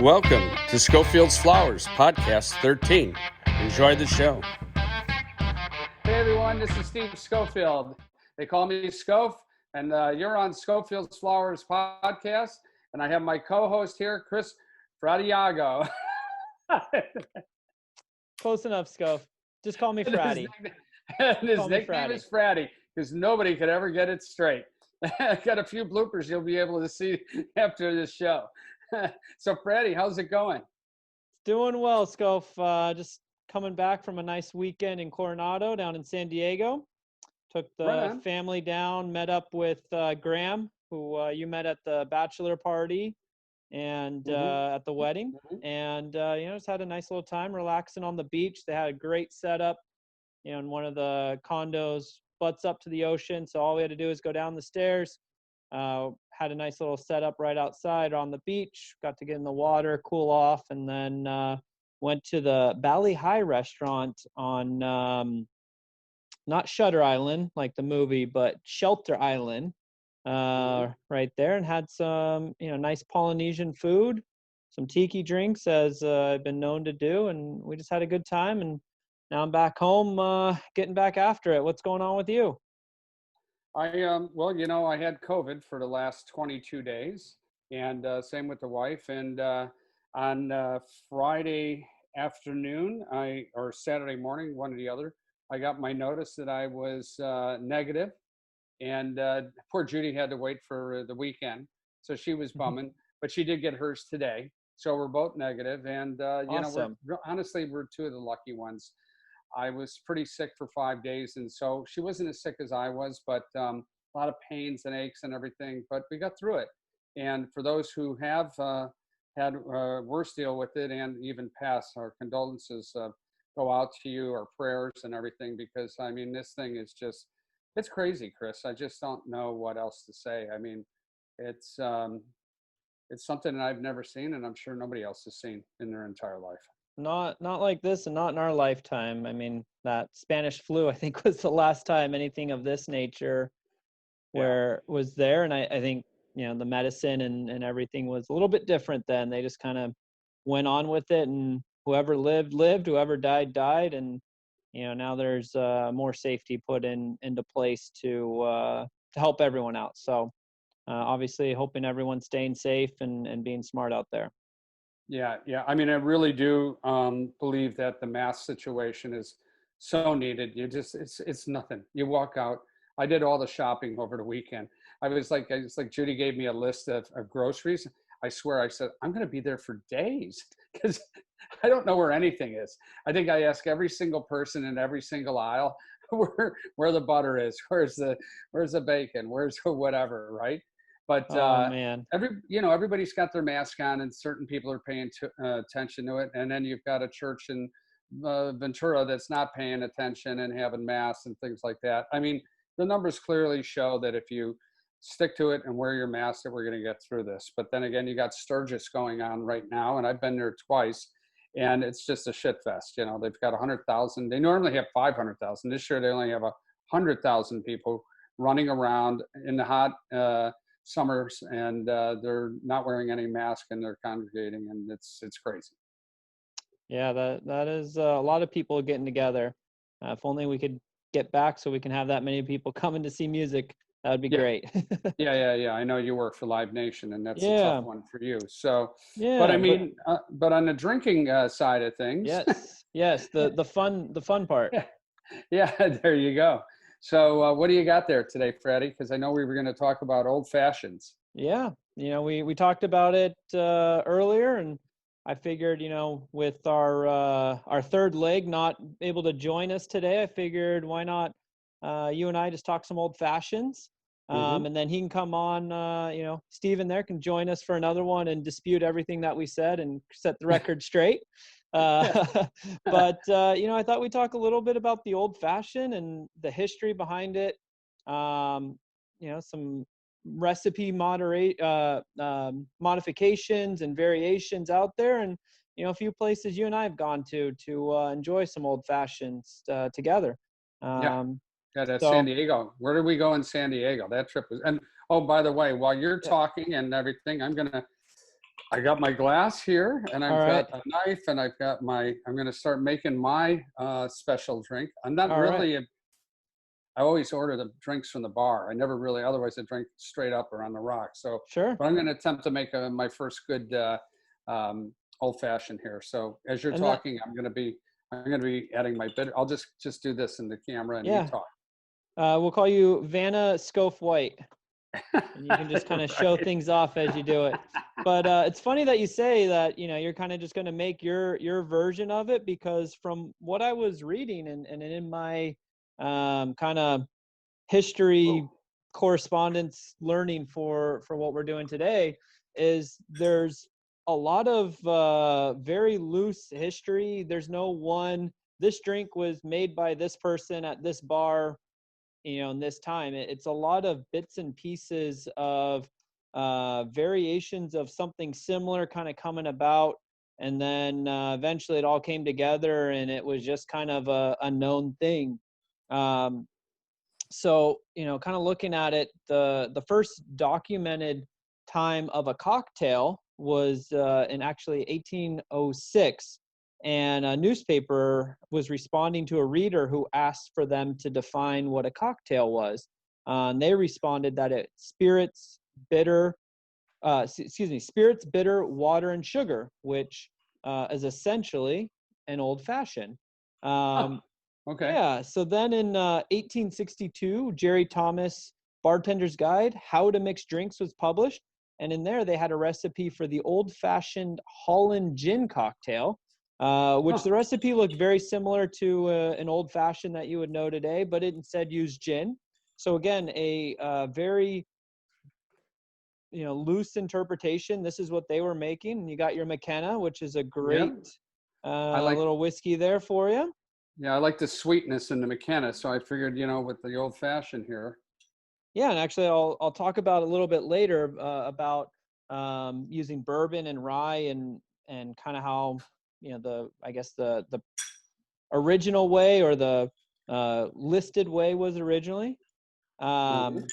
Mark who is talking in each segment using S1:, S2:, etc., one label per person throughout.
S1: Welcome to Schofield's Flowers, Podcast 13. Enjoy the show.
S2: Hey everyone, this is Steve Schofield. They call me Schof, and you're on Schofield's Flowers Podcast, and I have my co-host here, Chris Fradiago.
S3: Close enough, Scof. Just call me Fratty.
S2: His nickname is Fratty, because nobody could ever get it straight. I got a few bloopers you'll be able to see after this show. So, Fratty, how's it going?
S3: Doing well, Scof. Just coming back from a nice weekend in Coronado down in San Diego. Took the family down, met up with Graham, who you met at the bachelor party and at the wedding. And, just had a nice little time relaxing on the beach. They had a great setup, in one of the condos, butts up to the ocean. So all we had to do is go down the stairs. Had a nice little setup right outside on the beach, got to get in the water, cool off, and then went to the Bali High restaurant on not Shutter Island like the movie, but Shelter Island right there, and had some nice Polynesian food, some tiki drinks as I've been known to do, and we just had a good time. And now I'm back home getting back after it. What's going on with you?
S2: I had COVID for the last 22 days, and same with the wife. And on Friday afternoon, or Saturday morning, one or the other, I got my notice that I was negative, and poor Judy had to wait for the weekend, so she was bumming, but she did get hers today. So we're both negative, and
S3: Awesome.
S2: honestly, we're two of the lucky ones. I was pretty sick for 5 days, and so she wasn't as sick as I was, but a lot of pains and aches and everything, but we got through it. And for those who have had a worse deal with it and even passed, our condolences go out to you, our prayers and everything, because I mean, this thing is just, it's crazy, Chris. I just don't know what else to say. I mean, it's something that I've never seen, and I'm sure nobody else has seen in their entire life.
S3: Not like this, and not in our lifetime. I mean, that Spanish flu, I think, was the last time anything of this nature was there. And I think, the medicine and everything was a little bit different then. They just kind of went on with it, and whoever lived, whoever died. And, now there's more safety put into place to help everyone out. So obviously hoping everyone's staying safe and being smart out there.
S2: Yeah. I mean, I really do believe that the mask situation is so needed. It's nothing. You walk out. I did all the shopping over the weekend. It's like Judy gave me a list of groceries. I swear, I said, I'm going to be there for days because I don't know where anything is. I think I ask every single person in every single aisle where the butter is, where's the bacon, where's whatever, right? But
S3: man,
S2: everybody's got their mask on, and certain people are paying attention to it. And then you've got a church in Ventura that's not paying attention and having masks and things like that. I mean, the numbers clearly show that if you stick to it and wear your mask, that we're going to get through this. But then again, you got Sturgis going on right now, and I've been there twice, and it's just a shit fest. They've got 100,000. They normally have 500,000. This year they only have 100,000 people running around in the hot summers, and they're not wearing any mask, and they're congregating, and it's crazy.
S3: Yeah, that is a lot of people getting together. If only we could get back so we can have that many people coming to see music, that would be great.
S2: Yeah. I know you work for Live Nation, and that's a tough one for you. So,
S3: yeah,
S2: but I mean, but on the drinking side of things,
S3: yes, the fun part.
S2: Yeah, there you go. So what do you got there today, Freddie? Because I know we were going to talk about old fashions.
S3: Yeah, we talked about it earlier, and I figured, with our third leg not able to join us today, I figured why not you and I just talk some old fashions, and then he can come on. Steven there can join us for another one and dispute everything that we said and set the record straight. But I thought we'd talk a little bit about the old fashioned and the history behind it. Some recipe modifications and variations out there, and a few places you and I have gone to enjoy some old fashions together.
S2: That's San Diego. Where did we go in San Diego? That trip was, and oh, by the way, while you're talking and everything, I'm gonna I got my glass here, and
S3: All
S2: I've
S3: right.
S2: got a knife, and I've got I'm going to start making my special drink. I'm not
S3: All right.
S2: really I always order the drinks from the bar. I never really, otherwise I drink straight up or on the rocks. So,
S3: Sure.
S2: but I'm going to attempt to make my first good old fashioned here. So as you're
S3: And that,
S2: talking, I'm going to be adding my bitter. I'll just do this in the camera and you
S3: yeah,
S2: talk.
S3: we'll call you Vanna Scof White, and you can just kind of show
S2: Right.
S3: things off as you do it. But it's funny that you say that, you're kind of just going to make your version of it, because from what I was reading and in my kind of history correspondence learning for what we're doing today, is there's a lot of very loose history. There's no one, this drink was made by this person at this bar, in this time. It's a lot of bits and pieces of variations of something similar kind of coming about, and then eventually it all came together and it was just kind of a known thing. So kind of looking at it, the first documented time of a cocktail was in actually 1806, and a newspaper was responding to a reader who asked for them to define what a cocktail was. And they responded that it's spirits, bitter, spirits, bitter, water, and sugar, which is essentially an old fashioned.
S2: Huh. Okay.
S3: Yeah. So then in 1862, Jerry Thomas' Bartender's Guide, How to Mix Drinks was published. And in there, they had a recipe for the old-fashioned Holland gin cocktail, which
S2: Huh.
S3: the recipe looked very similar to an old-fashioned that you would know today, but it instead used gin. So again, a very loose interpretation. This is what they were making. And you got your McKenna, which is a
S2: Yeah.
S3: great
S2: I like,
S3: little whiskey there for you.
S2: yeah, I like the sweetness in the McKenna. So I figured, with the old fashioned here.
S3: Yeah, and actually, I'll talk about a little bit later about using bourbon and rye, and kind of how the original way, or the listed way, was originally.
S2: Mhm.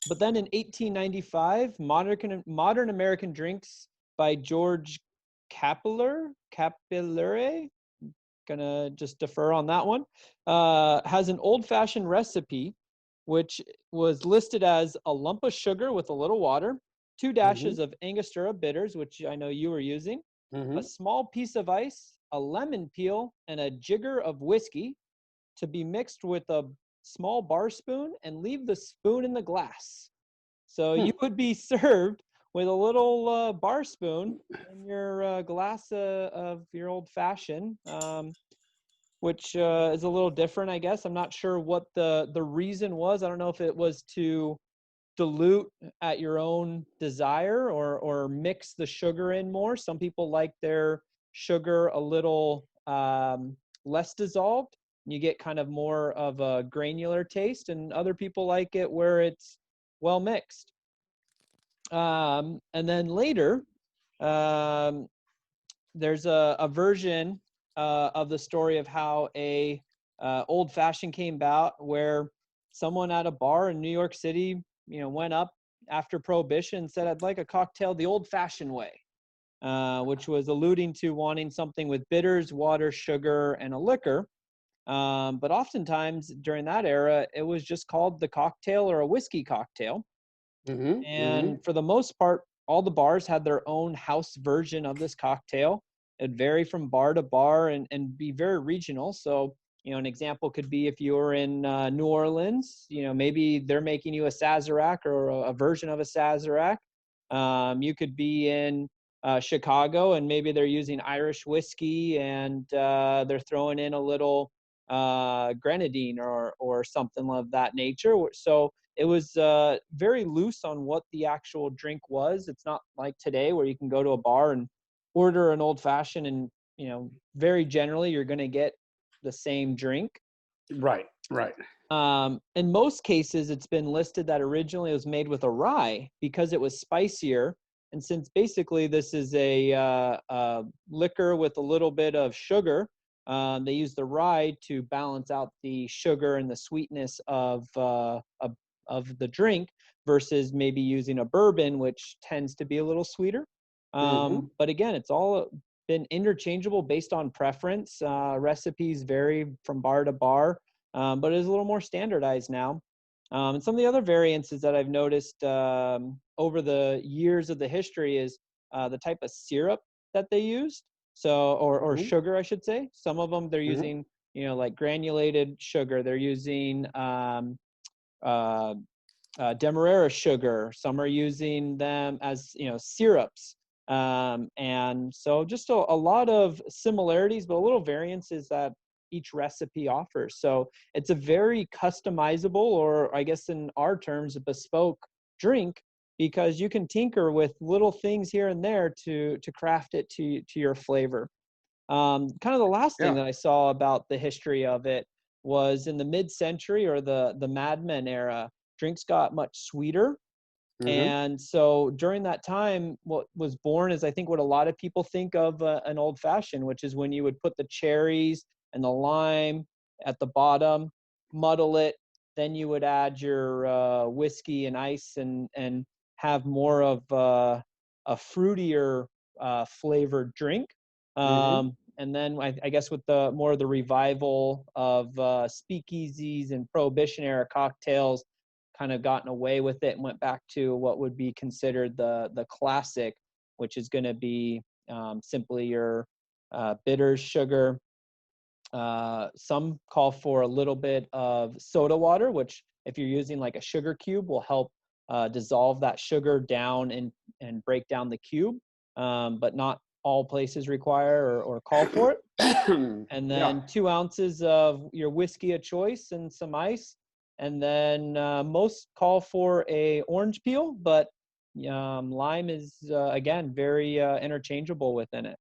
S3: But then in 1895, Modern American Drinks by George Capillare, gonna just defer on that one, has an old-fashioned recipe, which was listed as a lump of sugar with a little water, 2
S2: Mhm.
S3: dashes of Angostura bitters, which I know you were using, a
S2: Mhm.
S3: small piece of ice, a lemon peel, and a jigger of whiskey, to be mixed with a small bar spoon, and leave the spoon in the glass. So you
S2: Hmm.
S3: would be served with a little bar spoon in your glass of your old fashioned, which is a little different, I guess. I'm not sure what the reason was. I don't know if it was to dilute at your own desire, or mix the sugar in more. Some people like their sugar a little less dissolved. You get kind of more of a granular taste, and other people like it where it's well mixed. And then later, um, there's a version of the story of how a old fashioned came about, where someone at a bar in New York City, went up after Prohibition and said, "I'd like a cocktail the old fashioned way," which was alluding to wanting something with bitters, water, sugar, and a liquor. But oftentimes during that era, it was just called the cocktail, or a whiskey cocktail.
S2: Mhm. Mhm.
S3: And for the most part, all the bars had their own house version of this cocktail. It'd vary from bar to bar, and be very regional. So, an example could be if you were in New Orleans, maybe they're making you a Sazerac, or a version of a Sazerac. You could be in Chicago, and maybe they're using Irish whiskey, and they're throwing in a little grenadine, or something of that nature. So it was very loose on what the actual drink was. It's not like today where you can go to a bar and order an old fashioned, and very generally you're going to get the same drink.
S2: Right. Right.
S3: In most cases, it's been listed that originally it was made with a rye because it was spicier. And since basically this is a liquor with a little bit of sugar, they use the rye to balance out the sugar and the sweetness of the drink, versus maybe using a bourbon, which tends to be a little sweeter. But again, it's all been interchangeable based on preference. Recipes vary from bar to bar, but it is a little more standardized now. And some of the other variances that I've noticed over the years of the history is the type of syrup that they used. So, or sugar, I should say. Some of them they're using, like granulated sugar. They're using Demerara sugar. Some are using them as, syrups. And so just a lot of similarities, but a little variances that each recipe offers. So it's a very customizable, or I guess in our terms, a bespoke drink, because you can tinker with little things here and there to craft it to your flavor. Kind of the last thing that I saw about the history of it was in the mid-century, or the Mad Men era, drinks got much sweeter. And so during that time, what was born is, I think, what a lot of people think of an old fashioned, which is when you would put the cherries and the lime at the bottom, muddle it, then you would add your whiskey and ice and have more of a fruitier flavored drink. And then I guess with the more of the revival of speakeasies and Prohibition era cocktails, kind of gotten away with it and went back to what would be considered the classic, which is going to be simply your bitters, sugar. Some call for a little bit of soda water, which if you're using like a sugar cube will help dissolve that sugar down and break down the cube, but not all places require or call for it. And then 2 ounces of your whiskey of choice and some ice. And then most call for a orange peel, but lime is, again, very interchangeable within it.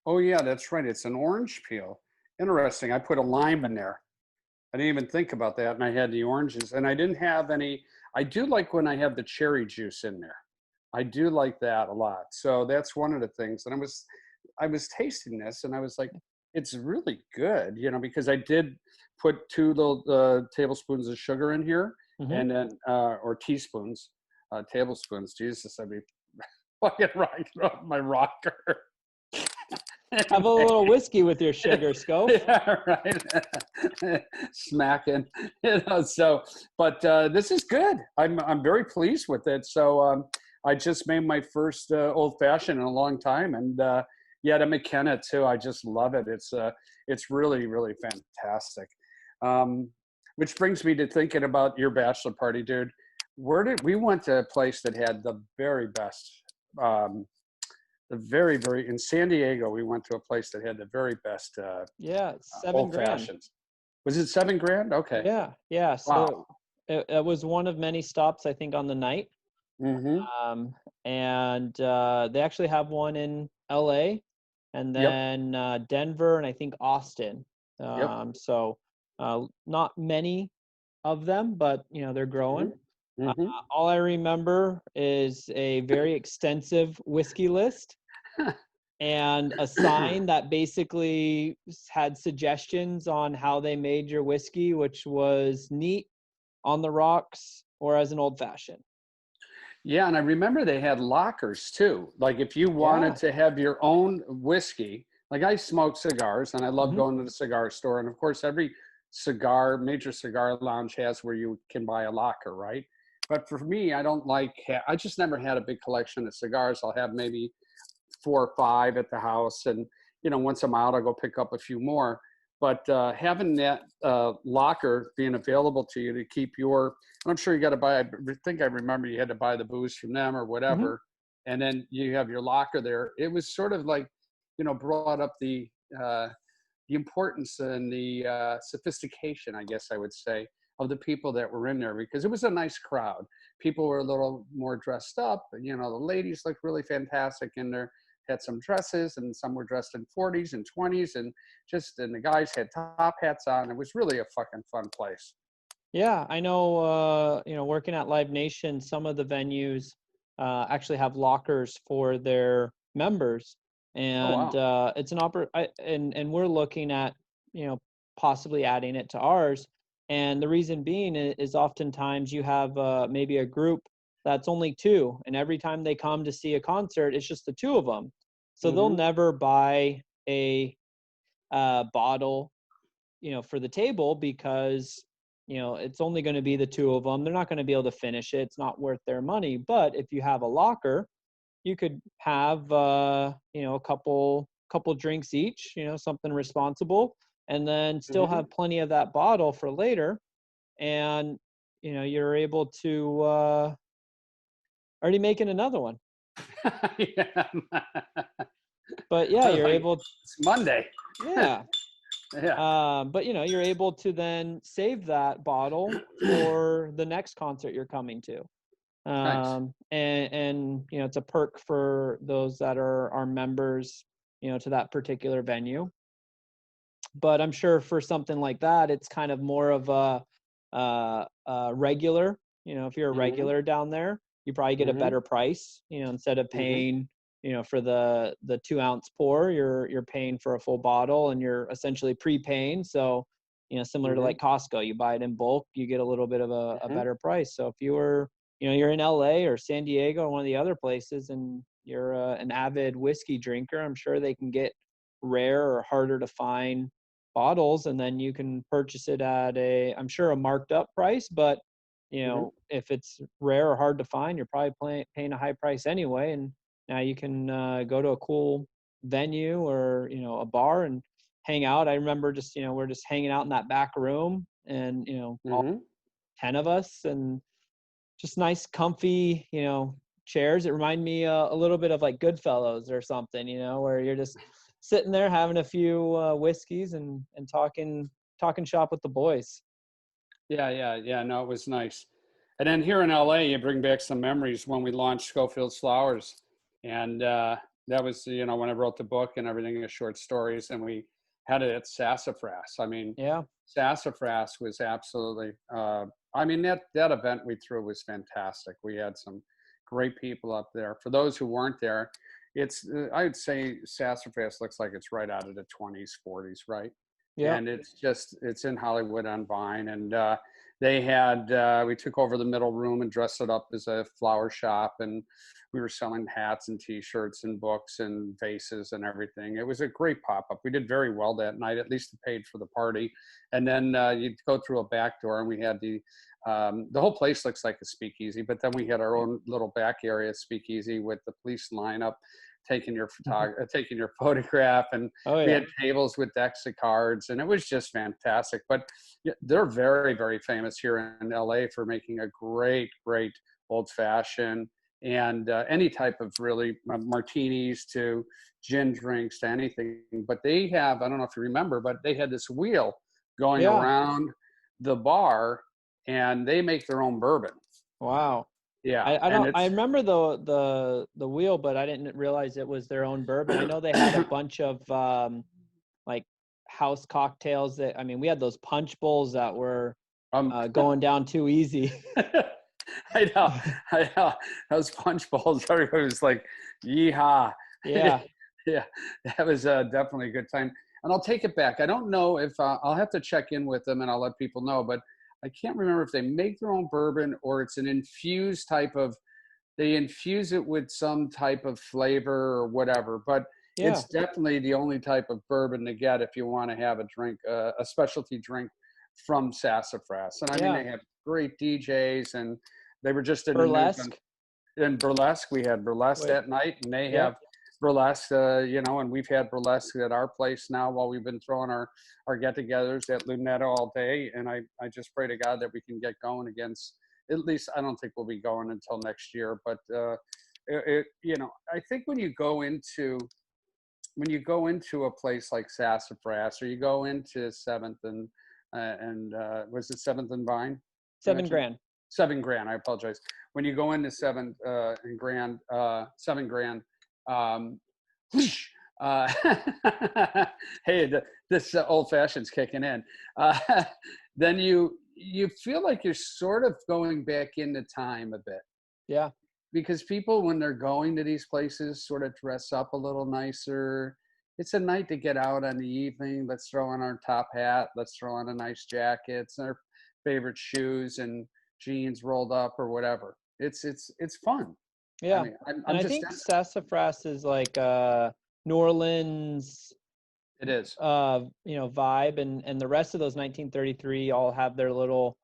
S2: Oh, yeah, that's right. It's an orange peel. Interesting. I put a lime in there. I didn't even think about that. And I had the oranges. And I didn't have any. I do like when I have the cherry juice in there. I do like that a lot. So that's one of the things. And I was tasting this, and I was like, it's really good, because I did put 2 little tablespoons of sugar in here, and then or teaspoons, tablespoons. Jesus, I'd be fucking rocking up my rocker.
S3: Have a little whiskey with your sugar, Scope.
S2: Yeah, right. Smacking, So, but this is good. I'm very pleased with it. So I just made my first old fashioned in a long time, and the McKenna too. I just love it. It's really, really fantastic. Which brings me to thinking about your bachelor party, dude. We went to a place that had the very best. In San Diego, we went to a place that had the very best.
S3: $7 grand.
S2: Was it $7 grand? Okay.
S3: Yeah. So it was one of many stops, I think, on the night. And they actually have one in LA, and then Denver, and I think Austin. So not many of them, but they're growing. All I remember is a very extensive whiskey list and a sign that basically had suggestions on how they made your whiskey, which was neat, on the rocks, or as an old fashioned.
S2: Yeah, and I remember they had lockers too. Like if you wanted to have your own whiskey, like I smoke cigars and I love going to the cigar store. And of course, every major cigar lounge has where you can buy a locker, right? But for me, I just never had a big collection of cigars. I'll have maybe 4 or 5 at the house. And, once I'm out, I'll go pick up a few more. But having that locker being available to you to keep and I'm sure you got to buy, I think I remember you had to buy the booze from them or whatever. And then you have your locker there. It was sort of like, brought up the importance and the sophistication, I guess I would say, of the people that were in there, because it was a nice crowd. People were a little more dressed up. The ladies looked really fantastic in there, had some dresses, and some were dressed in 40s and 20s, and the guys had top hats on. It was really a fucking fun place.
S3: Yeah, I know, working at Live Nation, some of the venues actually have lockers for their members. And it's an and we're looking at, possibly adding it to ours. And the reason being is oftentimes you have maybe a group that's only two. And every time they come to see a concert, it's just the two of them. So they'll
S2: Mm-hmm.
S3: never buy a bottle, for the table, because, it's only going to be the two of them. They're not going to be able to finish it. It's not worth their money. But if you have a locker, you could have, a couple drinks each, something responsible, and then still
S2: Mm-hmm.
S3: have plenty of that bottle for later. And, you're able to, already making another one.
S2: Yeah.
S3: But yeah, you're
S2: Like,
S3: able,
S2: it's Monday.
S3: yeah.
S2: Yeah.
S3: But you're able to then save that bottle for the next concert you're coming to.
S2: Nice.
S3: And it's a perk for those that are members, to that particular venue. But I'm sure for something like that, it's kind of more of a regular. If you're a
S2: Mm-hmm.
S3: regular down there, you probably get a
S2: Mm-hmm.
S3: better price. Instead of paying, for the 2-ounce pour, you're paying for a full bottle, and you're essentially prepaying. So, similar to
S2: Mm-hmm.
S3: like Costco, you buy it in bulk, you get a little bit of a
S2: Mm-hmm.
S3: better price. So if you were, you're in LA or San Diego or one of the other places, and you're an avid whiskey drinker, I'm sure they can get rare or harder to find bottles, and then you can purchase it at I'm sure a marked up price. But
S2: Mm-hmm.
S3: if it's rare or hard to find, you're probably paying a high price anyway. And now you can go to a cool venue or a bar and hang out. I remember just we're just hanging out in that back room, and all
S2: Mm-hmm.
S3: 10 of us, and just nice comfy chairs. It reminded me a little bit of like Goodfellas or something, where you're just sitting there having a few whiskeys and talking shop with the boys.
S2: Yeah. No, it was nice. And then here in LA, you bring back some memories when we launched Schofield's Flowers. And that was, when I wrote the book and everything, the short stories, and we had it at Sassafras. I mean,
S3: Yeah.
S2: Sassafras was absolutely, that event we threw was fantastic. We had some great people up there. For those who weren't there, I would say Sassafras looks like it's right out of the 20s, 40s, right?
S3: Yeah.
S2: And it's in Hollywood on Vine. And we took over the middle room and dressed it up as a flower shop. And we were selling hats and T-shirts and books and vases and everything. It was a great pop-up. We did very well that night. At least it paid for the party. And then you'd go through a back door, and we had the whole place looks like a speakeasy, but then we had our own little back area speakeasy with the police lineup taking your photograph, and we had tables with decks of cards, and it was just fantastic. But they're very, very famous here in LA for making a great old fashioned, and any type of really martinis to gin drinks to anything. But they have, I don't know if you remember, but they had this wheel going around the bar, and they make their own bourbon.
S3: Wow.
S2: Yeah.
S3: I remember the wheel, but I didn't realize it was their own bourbon. I know they had a bunch of like house cocktails we had those punch bowls that were going down too easy.
S2: I know. Those punch bowls, everybody was like, yeehaw.
S3: Yeah.
S2: Yeah, that was definitely a good time. And I'll take it back. I don't know if I'll have to check in with them, and I'll let people know, but I can't remember if they make their own bourbon or it's an infused type of, they infuse it with some type of flavor or whatever, but it's definitely the only type of bourbon to get if you want to have a drink, a specialty drink from Sassafras. And they have great DJs, and they were just in
S3: Burlesque.
S2: In Burlesque, we had Burlesque that night, and they have Burlesque, and we've had Burlesque at our place now while we've been throwing our get-togethers at Lunetta all day. And I just pray to God that we can get going against, at least I don't think we'll be going until next year. But, I think when you go into a place like Sassafras, or you go into 7th and was it 7th and Vine?
S3: 7 Grand.
S2: 7 Grand, I apologize. When you go into 7th and Grand, 7 Grand, hey, this old fashioned's kicking in. Then you feel like you're sort of going back into time a bit.
S3: Yeah.
S2: Because people, when they're going to these places, sort of dress up a little nicer. It's a night to get out in the evening. Let's throw on our top hat. Let's throw on a nice jacket, our favorite shoes and jeans rolled up or whatever. it's fun.
S3: Yeah.
S2: I mean,
S3: And
S2: I'm
S3: I
S2: just
S3: think sassafras is like New Orleans
S2: it is.
S3: vibe, and the rest of those 1933 all have their little,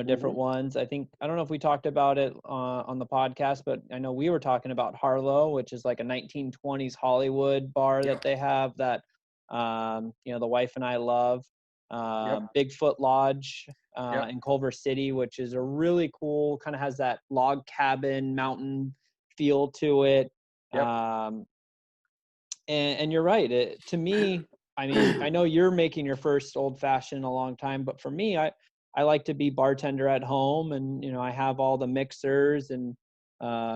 S3: different
S2: Hmm.
S3: ones. I don't know if we talked about it on the podcast, but I know we were talking about Harlow, which is like a 1920s Hollywood bar that
S2: Yep.
S3: they have that, the wife and I love.
S2: Yep.
S3: Bigfoot Lodge
S2: Yep.
S3: in Culver City, which is a really cool, kind of has that log cabin mountain feel to it.
S2: Yep.
S3: And you're right. To me, I mean, I know you're making your first old fashioned in a long time, but for me, I like to be bartender at home, and I have all the mixers and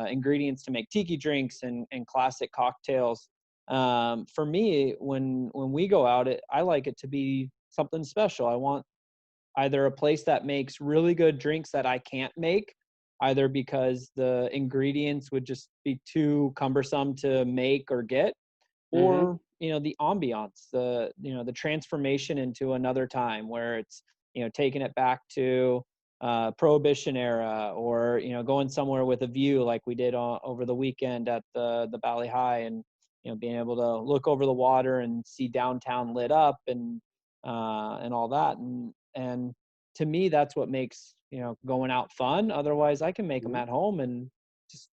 S3: ingredients to make tiki drinks and classic cocktails. For me, when we go out, I like it to be something special. I want either a place that makes really good drinks that I can't make, either because the ingredients would just be too cumbersome to make or get,
S2: Hmm.
S3: or the ambiance, the transformation into another time where it's taking it back to prohibition era, or going somewhere with a view like we did over the weekend at the Valley High, and being able to look over the water and see downtown lit up, and all that, and to me that's what makes going out fun. Otherwise I can make them
S2: Hmm.
S3: at home and just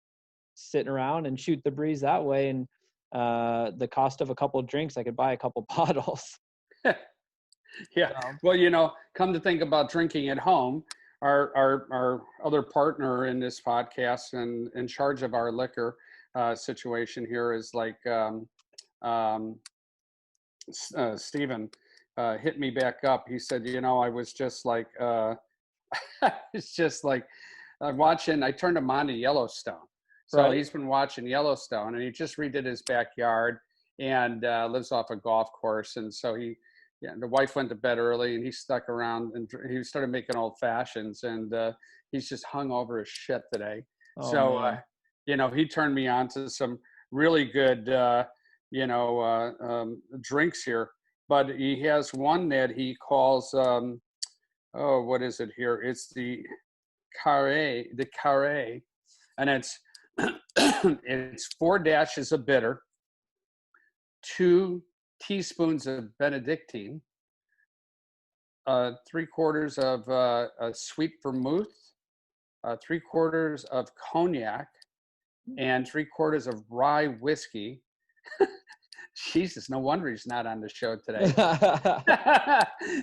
S3: sitting around and shoot the breeze that way, and the cost of a couple of drinks, I could buy a couple bottles.
S2: Yeah.
S3: So
S2: Well, come to think about drinking at home, our other partner in this podcast and in charge of our liquor situation here is like um, Stephen hit me back up. He said, I was just like it's just like watching. I turned him on to Yellowstone, so
S3: right.
S2: he's been watching Yellowstone, and he just redid his backyard and lives off a golf course, and so yeah, the wife went to bed early, and he stuck around and he started making old fashions, and he's just hung over his shit today.
S3: Oh
S2: So,
S3: man.
S2: he turned me on to some really good, drinks here, but he has one that he calls, oh, what is it here? It's the carre, and it's it's 4 dashes of bitter, 2 teaspoons of Benedictine, 3/4 of a sweet vermouth, 3/4 of cognac, and 3/4 of rye whiskey. Jesus, no wonder he's not on the show today.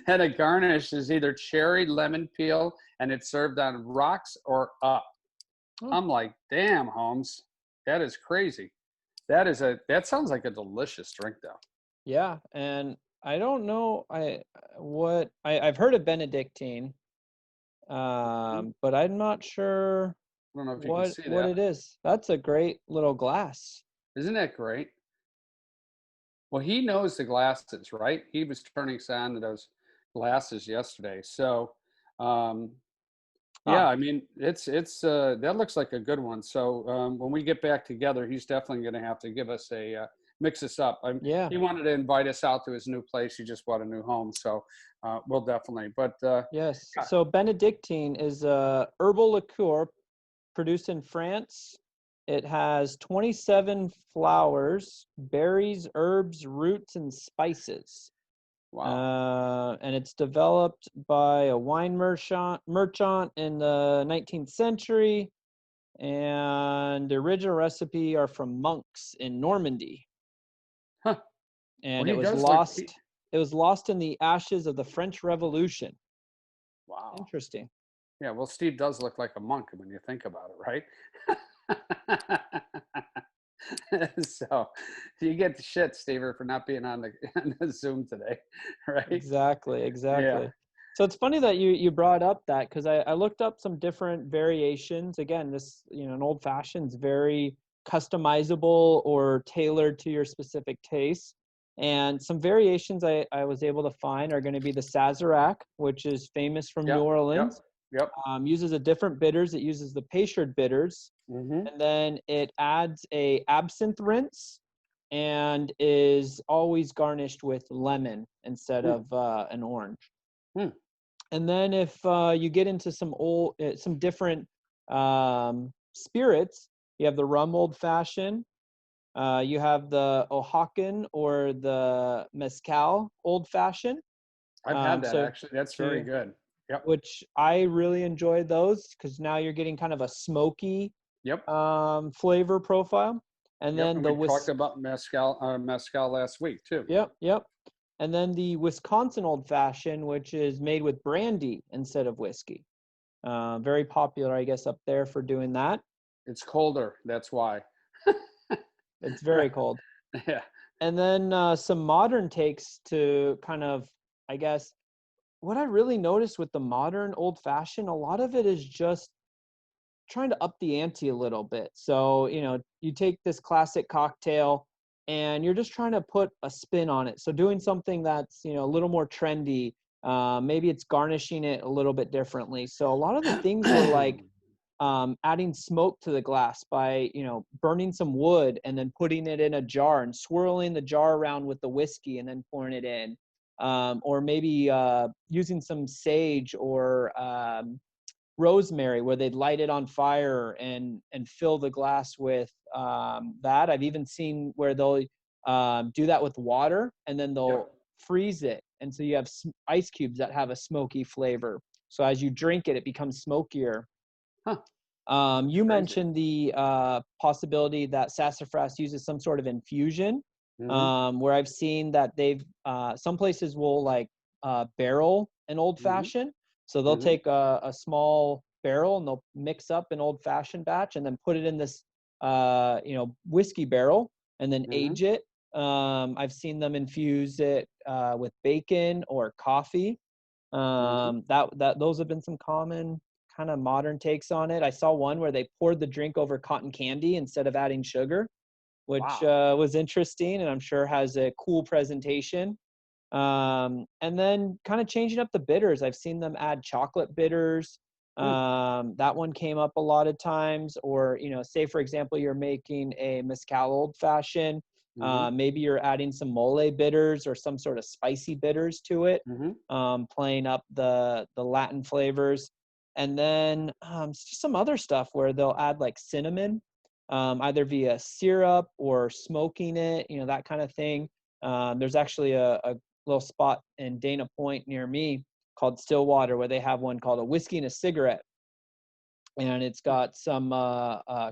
S2: And a garnish is either cherry, lemon peel, and it's served on rocks or up.
S3: Oh,
S2: I'm like, damn, Holmes, that is crazy. That sounds like a delicious drink, though.
S3: yeah, and I don't know, I've heard of Benedictine,
S2: Mhm.
S3: but I'm not sure
S2: I don't know if you can see
S3: what
S2: that.
S3: it is. That's a great little glass.
S2: Isn't that great? Well, he knows the glasses, right? He was turning us on to those glasses yesterday. So, um, yeah,
S3: Huh.
S2: I mean, it's that looks like a good one. So when we get back together, he's definitely going to have to give us a mix us up.
S3: Yeah.
S2: He wanted to invite us out to his new place. He just bought a new home, so we'll definitely. But
S3: Yes.
S2: yeah,
S3: So Benedictine is a herbal liqueur produced in France. It has 27 flowers, berries, herbs, roots, and spices.
S2: wow,
S3: And it's developed by a wine merchant in the 19th century. And the original recipe are from monks in Normandy.
S2: huh? Well,
S3: And
S2: he does look.
S3: it was lost in the ashes of the French Revolution.
S2: Wow.
S3: Interesting.
S2: Yeah. Well, Steve does look like a monk when you think about it, right? So you get the shit, Steve, for not being on on the Zoom today, right?
S3: Exactly,
S2: Yeah.
S3: exactly. So it's funny that you brought up that, because I looked up some different variations. Again, this, an old fashioned is very customizable or tailored to your specific taste. And some variations I was able to find are going to be the Sazerac, which is famous from New
S2: Yep. Yep.
S3: Orleans.
S2: Yep.
S3: Uses a different bitters. It uses the Peychaud bitters,
S2: Hmm.
S3: and then it adds a absinthe rinse, and is always garnished with lemon instead
S2: Hmm.
S3: of an orange.
S2: Hmm.
S3: And then if you get into some different spirits, you have the rum old fashioned, you have the Oaxacan or the mezcal old fashioned.
S2: I've had that
S3: So
S2: actually. That's very
S3: to
S2: good. Yep.
S3: which I really enjoy those because now you're getting kind of a smoky
S2: Yep.
S3: flavor profile. And
S2: Yep.
S3: then
S2: And we talked about mezcal last week too.
S3: Yep. And then the Wisconsin Old Fashioned, which is made with brandy instead of whiskey. Very popular, I guess, up there for doing that.
S2: It's colder. That's why.
S3: It's very cold.
S2: Yeah.
S3: And then some modern takes to kind of, I guess, what I really noticed with the modern Old Fashioned, a lot of it is just trying to up the ante a little bit. So, you take this classic cocktail and you're just trying to put a spin on it. So doing something that's, a little more trendy. Maybe it's garnishing it a little bit differently. So a lot of the things were like adding smoke to the glass by, burning some wood and then putting it in a jar and swirling the jar around with the whiskey and then pouring it in. Or maybe using some sage or rosemary where they'd light it on fire and fill the glass with that. I've even seen where they'll do that with water and then they'll freeze it. And so you have ice cubes that have a smoky flavor. So as you drink it, it becomes smokier. You mentioned the possibility that sassafras uses some sort of infusion, where I've seen that they've some places will like barrel an old fashioned. So they'll take a small barrel and they'll mix up an old fashioned batch and then put it in this whiskey barrel and then age it. I've seen them infuse it with bacon or coffee. Those have been some common kind of modern takes on it. I saw one where they poured the drink over cotton candy instead of adding sugar, which was interesting and I'm sure has a cool presentation. And then kind of changing up the bitters. I've seen them add chocolate bitters. That one came up a lot of times. Or, say, for example, you're making a mezcal old fashioned. Maybe you're adding some mole bitters or some sort of spicy bitters to it, playing up the Latin flavors. And then just some other stuff where they'll add like cinnamon, either via syrup or smoking it, that kind of thing. There's actually a little spot in Dana Point near me called Stillwater where they have one called a whiskey and a cigarette. And it's got some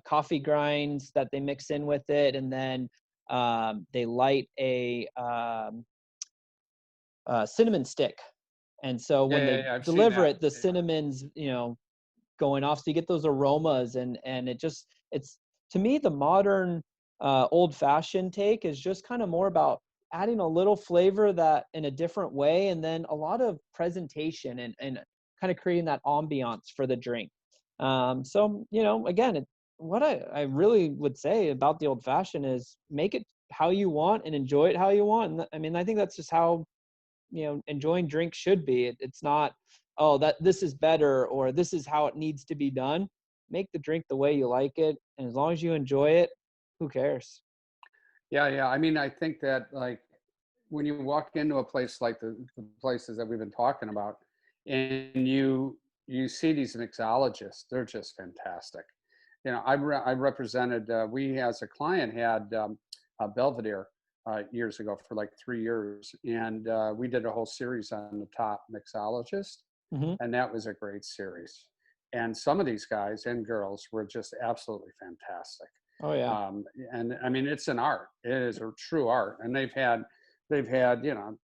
S3: coffee grinds that they mix in with it. And then they light a cinnamon stick. And so when they deliver it, the cinnamon's, going off. So you get those aromas and it's to me, the modern old fashioned take is just kind of more about adding a little flavor that in a different way. And then a lot of presentation and kind of creating that ambiance for the drink. So, again, what I really would say about the old fashioned is make it how you want and enjoy it how you want. And I mean, I think that's just how, enjoying drinks should be. It's not, that this is better or this is how it needs to be done. Make the drink the way you like it. And as long as you enjoy it, who cares?
S2: Yeah. I mean, I think that like when you walk into a place like the places that we've been talking about and you see these mixologists, they're just fantastic. I represented, we as a client had a Belvedere years ago for like 3 years. And we did a whole series on the top mixologist. And that was a great series. And some of these guys and girls were just absolutely fantastic.
S3: Oh yeah.
S2: And I mean, it's an art. It is a true art. And they've had,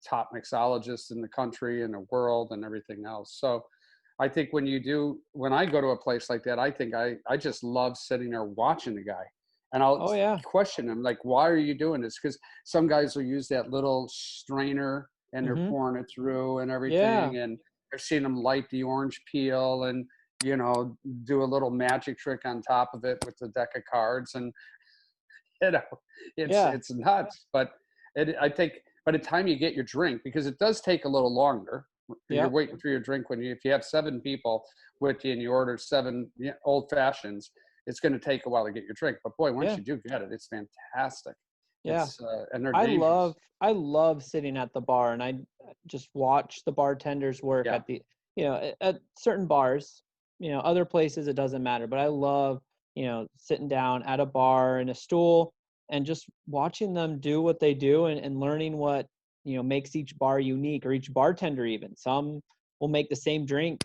S2: top mixologists in the country and the world and everything else. So I think when I go to a place like that, I think I just love sitting there watching the guy. And I'll question him, like, why are you doing this? Because some guys will use that little strainer and they're pouring it through and everything. And I've seen them light the orange peel and, do a little magic trick on top of it with the deck of cards. And, it's nuts. But I think by the time you get your drink, because it does take a little longer, you're waiting for your drink if you have 7 people with you and you order 7 old fashions, it's going to take a while to get your drink. But boy, once you do get it, it's fantastic.
S3: Yeah.
S2: And they're dangerous.
S3: I love sitting at the bar and I just watch the bartenders work at at certain bars, other places it doesn't matter, but I love sitting down at a bar in a stool and just watching them do what they do and learning what, makes each bar unique, or each bartender even. Some will make the same drink,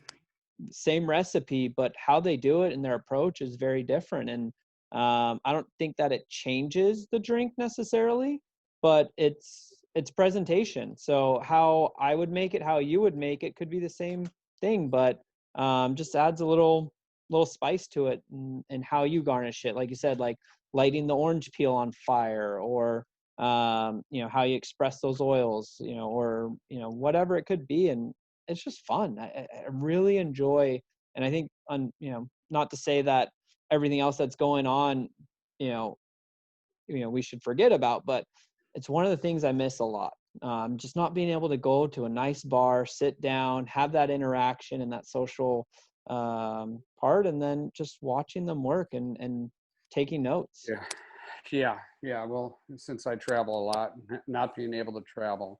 S3: same recipe, but how they do it and their approach is very different. And I don't think that it changes the drink necessarily, but it's presentation. So how I would make it, how you would make it could be the same thing, but just adds a little spice to it, and how you garnish it. Like you said, like lighting the orange peel on fire, or how you express those oils, or whatever it could be. And it's just fun. I really enjoy, and I think not to say that everything else that's going on, we should forget about, but it's one of the things I miss a lot. Just not being able to go to a nice bar, sit down, have that interaction and that social part, and then just watching them work and taking notes.
S2: Yeah. Well, since I travel a lot, not being able to travel,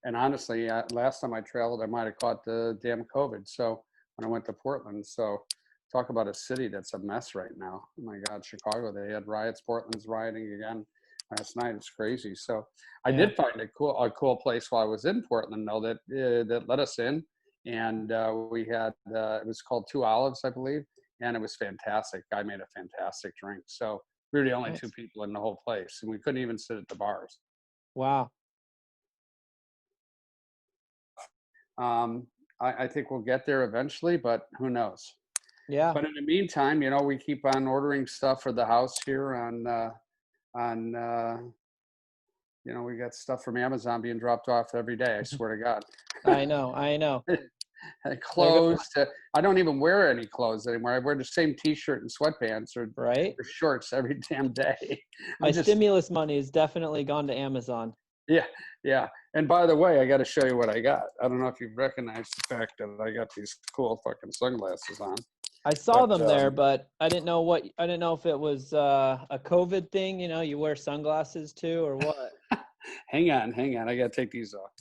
S2: and honestly, last time I traveled, I might have caught the damn COVID. So when I went to Portland, so talk about a city that's a mess right now. Oh my God, Chicago, they had riots. Portland's rioting again last night. It's crazy. So I did find a cool place while I was in Portland, though, that let us in, and we had it was called Two Olives, I believe, and it was fantastic. Guy made a fantastic drink. So we were the only two people in the whole place, and we couldn't even sit at the bars.
S3: Wow.
S2: I think we'll get there eventually, but who knows?
S3: Yeah.
S2: But in the meantime, we keep on ordering stuff for the house here we got stuff from Amazon being dropped off every day. I swear to God.
S3: I know.
S2: Clothes. I don't even wear any clothes anymore. I wear the same T-shirt and sweatpants or shorts every damn day.
S3: My stimulus money has definitely gone to Amazon.
S2: Yeah. And by the way, I got to show you what I got. I don't know if you've recognized the fact that I got these cool fucking sunglasses on.
S3: I saw them there, but I didn't know if it was a COVID thing. You wear sunglasses too, or what?
S2: Hang on. I got to take these off.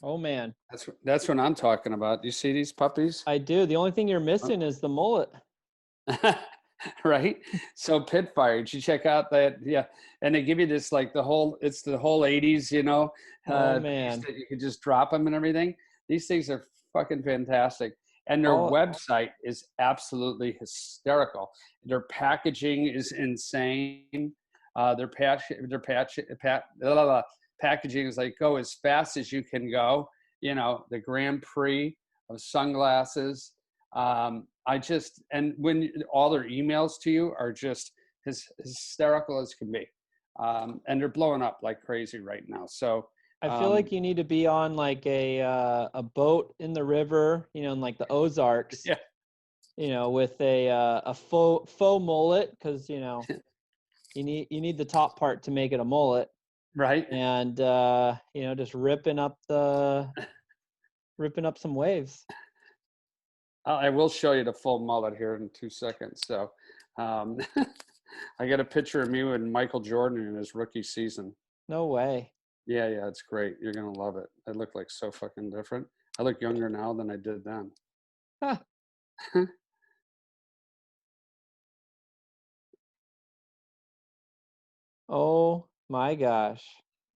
S3: Oh man.
S2: That's what I'm talking about. Do you see these puppies?
S3: I do. The only thing you're missing is the mullet.
S2: Right. So Pitfire, did you check out that? Yeah. And they give you this, like it's the whole 80s,
S3: Oh man.
S2: that you can just drop them and everything. These things are fucking fantastic. And their website is absolutely hysterical. Their packaging is insane. Their packaging is like, go as fast as you can go. The Grand Prix of sunglasses. And when all their emails to you are just as hysterical as can be. And they're blowing up like crazy right now. So
S3: I feel like you need to be on like a boat in the river, in like the Ozarks, with a faux mullet, because you need the top part to make it a mullet,
S2: right?
S3: And just ripping up some waves.
S2: I will show you the full mullet here in 2 seconds. So I got a picture of me and Michael Jordan in his rookie season.
S3: No way.
S2: Yeah, it's great. You're going to love it. I look like so fucking different. I look younger now than I did then.
S3: Huh. Oh my gosh.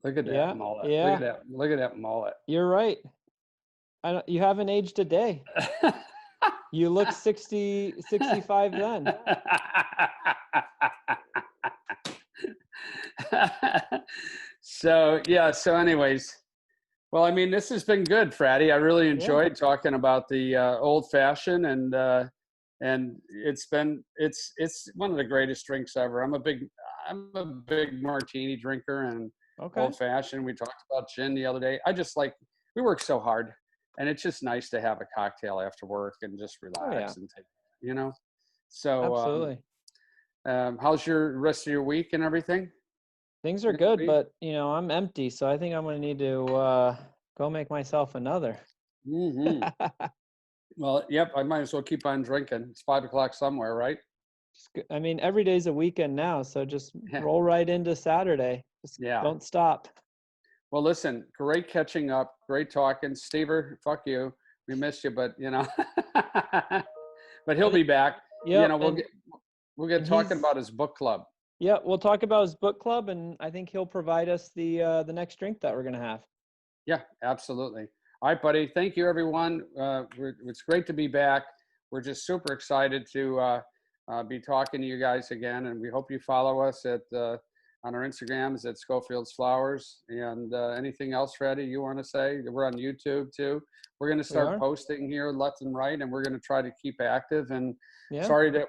S2: Look at that mullet.
S3: Yeah.
S2: Look at that mullet.
S3: You're right. You haven't aged a day. You look 60, 65 then.
S2: So anyways, well, I mean, this has been good, Fratty. I really enjoyed talking about the old fashioned, and it's one of the greatest drinks ever. I'm a big martini drinker, and old fashioned. We talked about gin the other day. We work so hard, and it's just nice to have a cocktail after work and just relax and take, So
S3: absolutely.
S2: How's your rest of your week and everything?
S3: Things are good, but I'm empty, so I think I'm going to need to go make myself another.
S2: Mm-hmm. Well, yep, I might as well keep on drinking. It's 5 o'clock somewhere, right?
S3: I mean, every day's a weekend now, so just roll right into Saturday. Just don't stop.
S2: Well, listen, great catching up. Great talking. Stever, fuck you. We missed you, but but he'll be back.
S3: Yeah.
S2: We'll get talking about his book club.
S3: Yeah, we'll talk about his book club, and I think he'll provide us the next drink that we're gonna have.
S2: Yeah, absolutely. All right, buddy. Thank you, everyone. It's great to be back. We're just super excited to be talking to you guys again, and we hope you follow us on our Instagrams at Schofield's Flowers. And anything else, Freddie, you want to say? We're on YouTube too. We're going to start posting here left and right, and we're going to try to keep active. And sorry that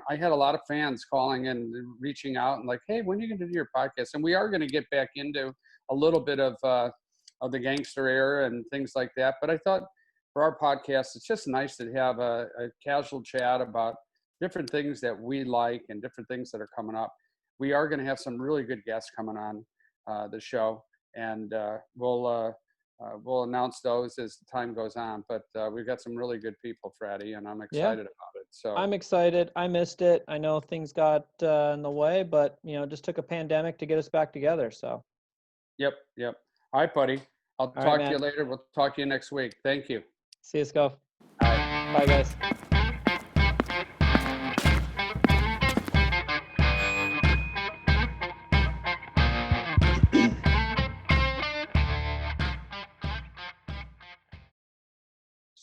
S2: I had a lot of fans calling and reaching out and like, hey, when are you going to do your podcast? And we are going to get back into a little bit of the gangster era and things like that. But I thought for our podcast, it's just nice to have a casual chat about different things that we like and different things that are coming up. We are going to have some really good guests coming on the show, and we'll announce those as the time goes on. But we've got some really good people, Freddie, and I'm excited about it. So
S3: I'm excited. I missed it. I know things got in the way, but it just took a pandemic to get us back together. So.
S2: Yep. All right, buddy. I'll talk to you later. We'll talk to you next week. Thank you.
S3: See you, Scof.
S2: All right.
S3: Bye, guys.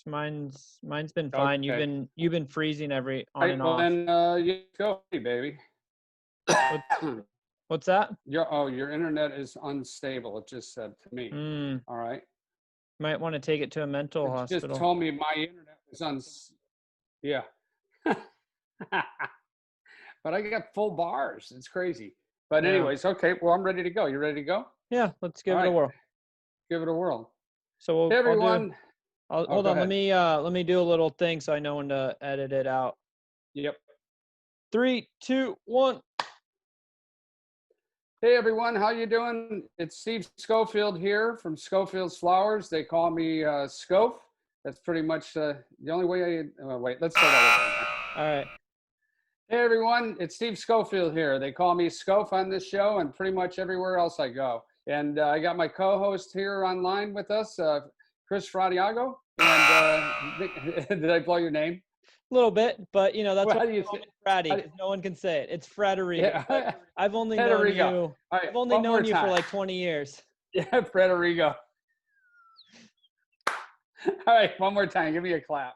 S3: Mine's been fine.
S2: Okay.
S3: You've been freezing on and off.
S2: Then you go, baby.
S3: What's that?
S2: Your internet is unstable. It just said to me. All right.
S3: Might want to take it to a mental hospital.
S2: Just told me my internet was yeah. But I got full bars. It's crazy. But anyways, okay. Well, I'm ready to go. You ready to go?
S3: Yeah. Let's give it a whirl.
S2: Give it a whirl.
S3: So
S2: hey, everyone.
S3: Hold on. Let me do a little thing so I know when to edit it out.
S2: Yep.
S3: 3, 2, 1.
S2: Hey everyone, how you doing? It's Steve Schofield here from Schofield's Flowers. They call me Schof. That's pretty much the only way wait, let's start over.
S3: All right.
S2: Hey everyone, it's Steve Schofield here. They call me Schof on this show and pretty much everywhere else I go. And I got my co-host here online with us, Chris Fradiago. And did I blow your name?
S3: A little bit, but that's
S2: what
S3: you say Freddy, because no one can say it. It's Frederico.
S2: Yeah.
S3: I've only known you.
S2: Right,
S3: I've only known you for like 20 years.
S2: Yeah, Frederico. All right, one more time. Give me a clap.